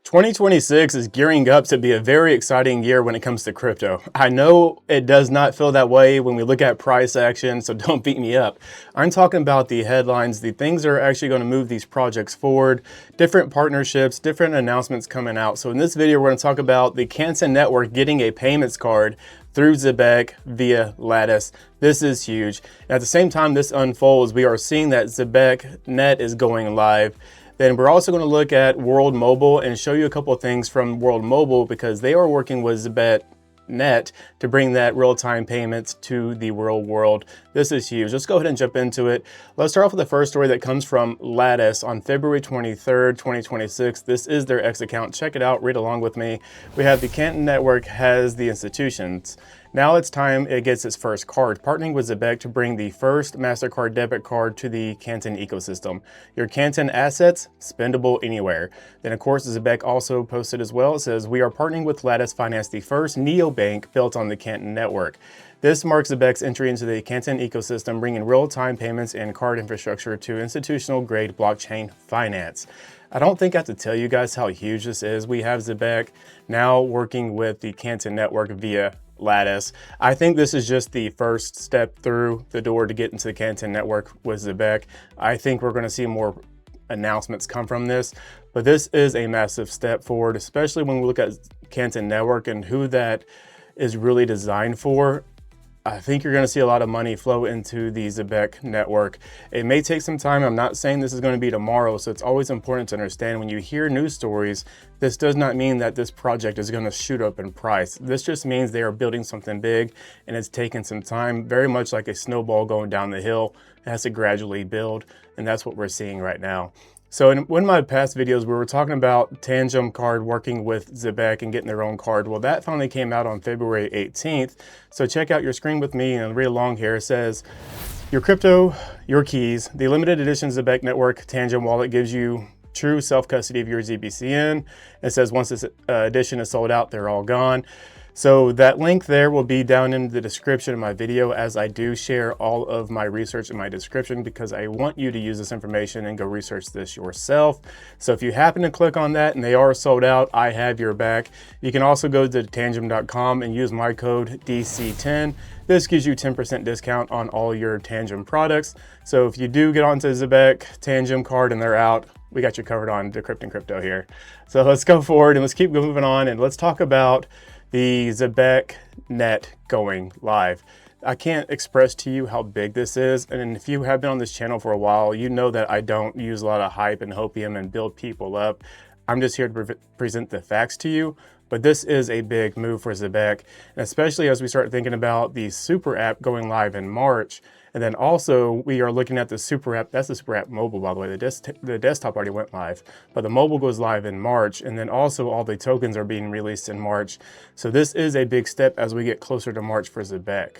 2026 is gearing up to be a very exciting year when it comes to crypto. I know it does not feel that way when we look at price action, so don't beat me up. I'm talking about the headlines, the things that are actually going to move these projects forward, different partnerships, different announcements coming out. So in this video, we're going to talk about the Canton network getting a payments card through Zebec via Lattice. This is huge. And at the same time this unfolds, we are seeing that Zebec Net is going live. Then we're also going to look at World Mobile and show you a couple of things from World Mobile because they are working with Zebec Net to bring that real-time payments to the real world. This is huge. Let's go ahead and jump into it. Let's start off with the first story that comes from Lattice on February 23rd, 2026. This is their X account. Check it out. Read along with me. We have the Canton network has the institutions. Now it's time it gets its first card, partnering with Zebec to bring the first Mastercard debit card to the Canton ecosystem. Your Canton assets, spendable anywhere. Then of course, Zebec also posted as well. It says, we are partnering with Lattice Finance, the first neobank built on the Canton network. This marks Zebec's entry into the Canton ecosystem, bringing real-time payments and card infrastructure to institutional-grade blockchain finance. I don't think I have to tell you guys how huge this is. We have Zebec now working with the Canton network via Lattice. I think this is just the first step through the door to get into the Canton network with Zebec. I think we're going to see more announcements come from this, but this is a massive step forward, especially when we look at Canton network and who that is really designed for. I think you're going to see a lot of money flow into the Zebec network. It may take some time. I'm not saying this is going to be tomorrow, so it's always important to understand when you hear news stories, this does not mean that this project is going to shoot up in price. This just means they are building something big and it's taking some time, very much like a snowball going down the hill. It has to gradually build, and that's what we're seeing right now. So in one of my past videos, we were talking about Tangem card working with Zebec and getting their own card. Well, that finally came out on February 18th. So check out your screen with me and read along here. It says, your crypto, your keys. The limited edition Zebec Network Tangem wallet gives you true self-custody of your ZBCN. It says once this edition is sold out, they're all gone. So that link there will be down in the description of my video, as I do share all of my research in my description because I want you to use this information and go research this yourself. So if you happen to click on that and they are sold out, I have your back. You can also go to tangem.com and use my code DC10. This gives you 10% discount on all your Tangem products. So if you do get onto Zebec Tangem card and they're out, we got you covered on Decrypting Crypto here. So let's go forward and let's keep moving on and let's talk about the Zebec Net going live. I can't express to you how big this is, and if you have been on this channel for a while, you know that I don't use a lot of hype and hopium and build people up. I'm just here to present the facts to you, but this is a big move for Zebec, and especially as we start thinking about the Super App going live in March. And then also we are looking at the Super App. That's the Super App mobile, by the way. The desktop already went live, but the mobile goes live in March. And then also all the tokens are being released in March. So this is a big step as we get closer to March for Zebec.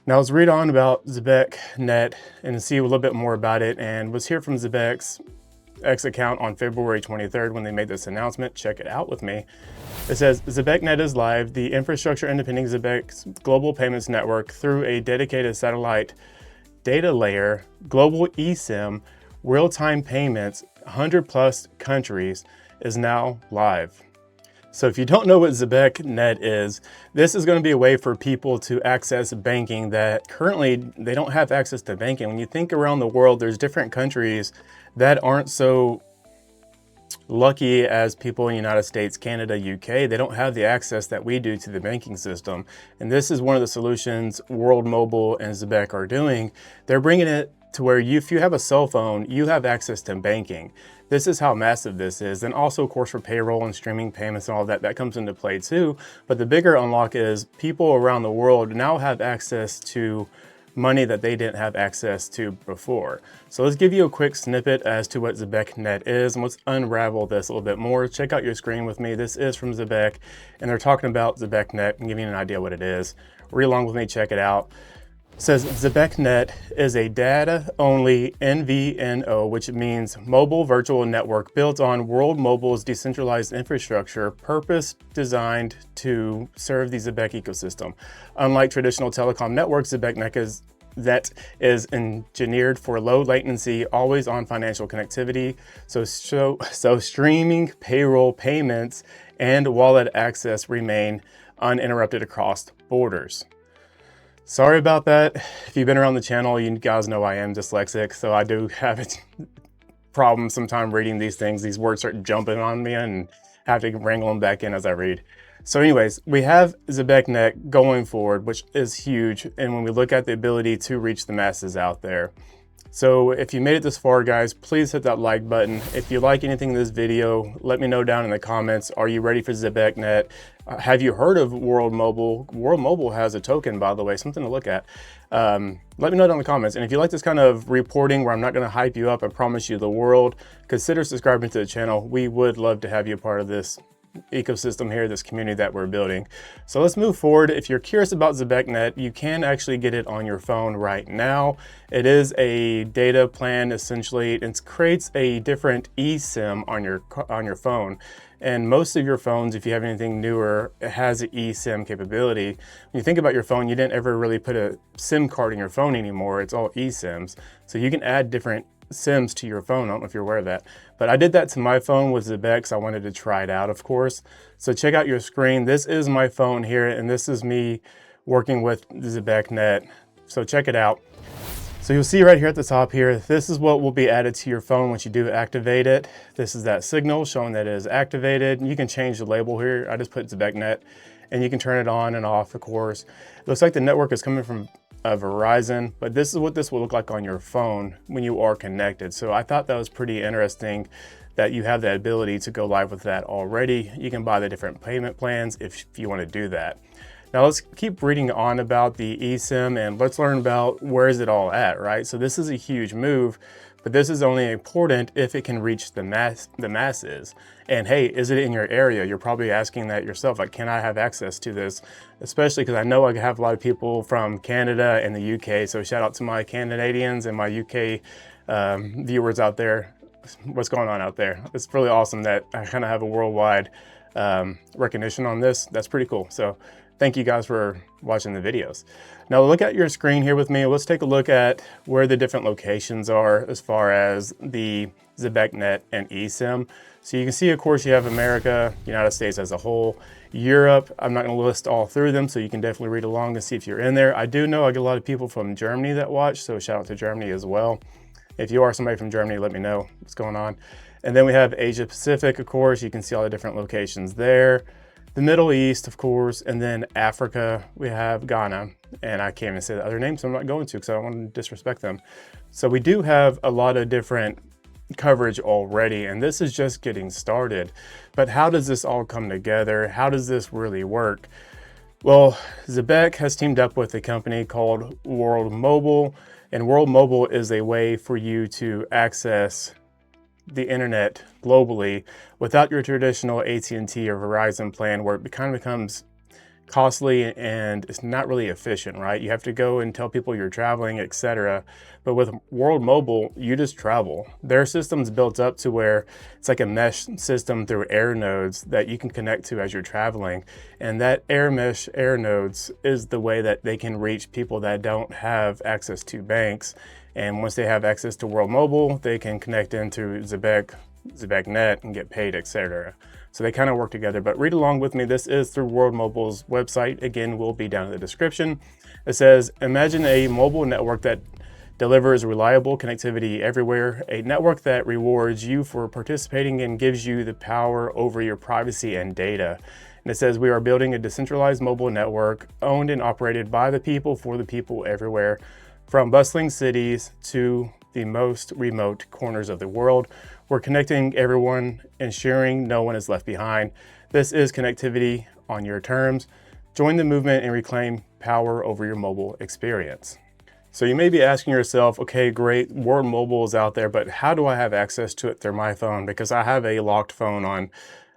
Now let's read on about Zebec Net and see a little bit more about it. And let's hear from Zebec's X account on February 23rd when they made this announcement. Check it out with me. It says, Zebec Net is live, the infrastructure underpinning Zebec's global payments network through a dedicated satellite data layer, global eSIM, real-time payments, 100+ countries is now live. So if you don't know what Zebec Net is, this is going to be a way for people to access banking that currently they don't have access to banking. When you think around the world, there's different countries that aren't so lucky as people in the United States, Canada, UK. They don't have the access that we do to the banking system. And this is one of the solutions World Mobile and Zebec are doing. They're bringing it to where if you have a cell phone, you have access to banking. This is how massive this is. And also, of course, for payroll and streaming payments and all that, that comes into play too. But the bigger unlock is people around the world now have access to money that they didn't have access to before. So let's give you a quick snippet as to what Zebec Net is, and let's unravel this a little bit more. Check out your screen with me. This is from Zebec, and they're talking about Zebec Net and giving you an idea what it is. Read along with me, check it out. It says Zebec Net is a data-only MVNO, which means mobile virtual network built on World Mobile's decentralized infrastructure, purpose-designed to serve the Zebec ecosystem. Unlike traditional telecom networks, Zebec Net is that is engineered for low latency, always on financial connectivity. So streaming, payroll payments, and wallet access remain uninterrupted across borders. Sorry about that. If you've been around the channel, you guys know I am dyslexic, so I do have a problem sometimes reading these things. These words start jumping on me and have to wrangle them back in as I read. So anyways, we have ZebecNet going forward, which is huge. And when we look at the ability to reach the masses out there. So if you made it this far, guys, please hit that like button. If you like anything in this video, let me know down in the comments. Are you ready for ZebecNet? Have you heard of World Mobile? World Mobile has a token, by the way, something to look at. Let me know down in the comments. And if you like this kind of reporting where I'm not going to hype you up and promise you the world, consider subscribing to the channel. We would love to have you a part of this ecosystem here, this community that we're building. So let's move forward. If you're curious about ZebecNet, you can actually get it on your phone right now. It is a data plan, essentially. It creates a different eSIM on your phone. And most of your phones, if you have anything newer, it has an eSIM capability. When you think about your phone, you didn't ever really put a SIM card in your phone anymore. It's all eSIMs. So you can add different SIMs to your phone. I don't know if you're aware of that, but I did that to my phone with Zebec, so I wanted to try it out, of course. So check out your screen. This is my phone here, and this is me working with ZebecNet. So check it out. So you'll see right here at the top here, this is what will be added to your phone once you do activate it. This is that signal showing that it is activated. You can change the label here. I just put ZebecNet, and you can turn it on and off, of course. It looks like the network is coming from Verizon, but this is what this will look like on your phone when you are connected. So I thought that was pretty interesting that you have the ability to go live with that already. You can buy the different payment plans if you want to do that. Now let's keep reading on about the eSIM and let's learn about where is it all at, right? So this is a huge move, but this is only important if it can reach the masses. And hey, is it in your area? You're probably asking that yourself, like, can I have access to this? Especially because I know I have a lot of people from Canada and the UK. So shout out to my Canadians and my UK viewers out there. What's going on out there? It's really awesome that I kind of have a worldwide recognition on this. That's pretty cool. So thank you guys for watching the videos. Now look at your screen here with me. Let's take a look at where the different locations are as far as the ZebecNet and eSIM. So you can see, of course, you have America, United States as a whole, Europe. I'm not going to list all through them, so you can definitely read along and see if you're in there. I do know I get a lot of people from Germany that watch, so shout out to Germany as well. If you are somebody from Germany, let me know what's going on. And then we have Asia Pacific, of course. You can see all the different locations there. The Middle East, of course, and then Africa, we have Ghana. And I can't even say the other names, so I'm not going to because I don't want to disrespect them. So we do have a lot of different coverage already, and this is just getting started. But how does this all come together? How does this really work? Well, Zebec has teamed up with a company called World Mobile, and World Mobile is a way for you to access the internet globally without your traditional AT&T or Verizon plan, where it kind of becomes costly and it's not really efficient, right? You have to go and tell people you're traveling, etc. But with World Mobile, you just travel. Their system's built up to where it's like a mesh system through air nodes that you can connect to as you're traveling. And that air nodes is the way that they can reach people that don't have access to banks. And once they have access to World Mobile, they can connect into ZebecNet and get paid, etc. So they kind of work together, but read along with me. This is through World Mobile's website. Again, will be down in the description. It says, imagine a mobile network that delivers reliable connectivity everywhere, a network that rewards you for participating and gives you the power over your privacy and data. And it says, we are building a decentralized mobile network owned and operated by the people for the people everywhere, from bustling cities to the most remote corners of the world. We're connecting everyone, ensuring no one is left behind. This is connectivity on your terms. Join the movement and reclaim power over your mobile experience. So you may be asking yourself, okay, great, World Mobile is out there, but how do I have access to it through my phone? Because I have a locked phone on,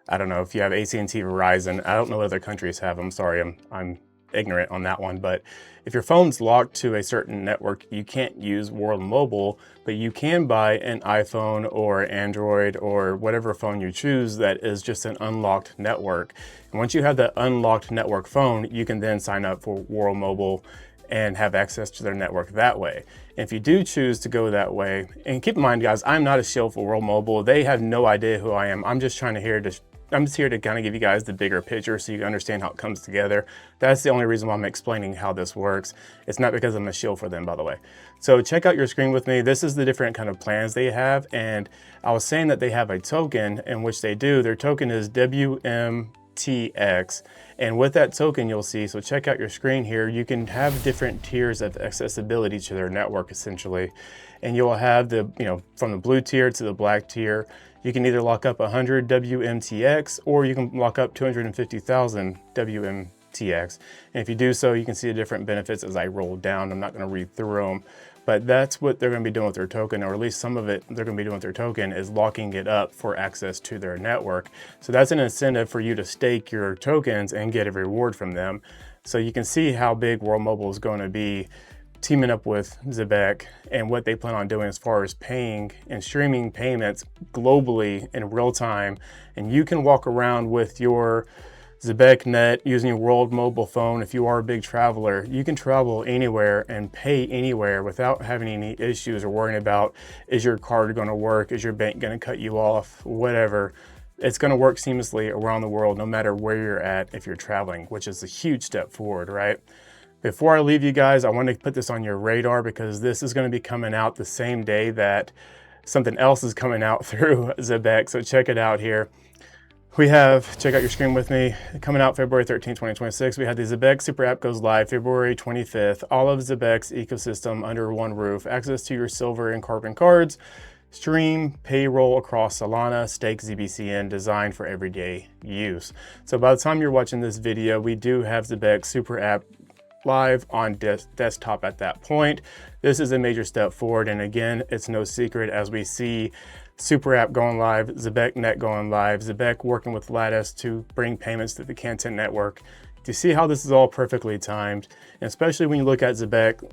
I don't know if you have AT&T, Verizon. I don't know what other countries have. I'm sorry, I'm ignorant on that one. But if your phone's locked to a certain network, you can't use World Mobile, but you can buy an iPhone or Android or whatever phone you choose that is just an unlocked network. And once you have that unlocked network phone, you can then sign up for World Mobile and have access to their network that way. And if you do choose to go that way, and keep in mind guys, I'm not a shill for World Mobile. They have no idea who I am. I'm just here to kind of give you guys the bigger picture so you can understand how it comes together. That's the only reason why I'm explaining how this works. It's not because I'm a shill for them, by the way. So check out your screen with me. This is the different kind of plans they have. And I was saying that they have a token, in which they do. Their token is WMTX. And with that token, you'll see, so check out your screen here, you can have different tiers of accessibility to their network essentially. And you'll have the, from the blue tier to the black tier, you can either lock up 100 WMTX or you can lock up 250,000 WMTX. And if you do so, you can see the different benefits as I roll down. I'm not going to read through them, but that's what they're going to be doing with their token, or at least some of it they're going to be doing with their token is locking it up for access to their network. So that's an incentive for you to stake your tokens and get a reward from them. So you can see how big World Mobile is going to be teaming up with Zebec and what they plan on doing as far as paying and streaming payments globally in real time. And you can walk around with your ZebecNet using your World Mobile phone. If you are a big traveler, you can travel anywhere and pay anywhere without having any issues or worrying about, is your card going to work? Is your bank going to cut you off? Whatever. It's going to work seamlessly around the world, no matter where you're at if you're traveling, which is a huge step forward, right? Before I leave you guys, I want to put this on your radar because this is going to be coming out the same day that something else is coming out through Zebec. So check it out here. We have, check out your screen with me, coming out February 13, 2026. We have the Zebec Super App goes live February 25th. All of Zebec's ecosystem under one roof. Access to your silver and carbon cards. Stream payroll across Solana, stake ZBCN, designed for everyday use. So by the time you're watching this video, we do have Zebec Super App live on desktop at that point. This is a major step forward, and again, it's no secret as we see Super App going live, Zebec Net going live, Zebec working with Lattice to bring payments to the Canton network. Do you see how this is all perfectly timed? And especially when you look at Zebec,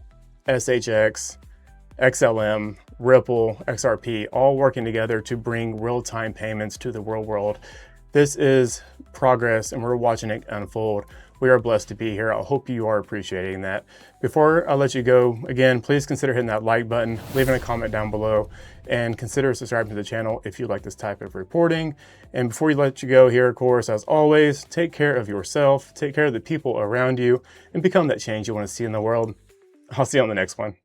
SHX, XLM, Ripple, XRP, all working together to bring real-time payments to the real world. This is progress and we're watching it unfold. We are blessed to be here. I hope you are appreciating that. Before I let you go, again, please consider hitting that like button, leaving a comment down below, and consider subscribing to the channel if you like this type of reporting. And before we let you go here, of course, as always, take care of yourself, take care of the people around you, and become that change you want to see in the world. I'll see you on the next one.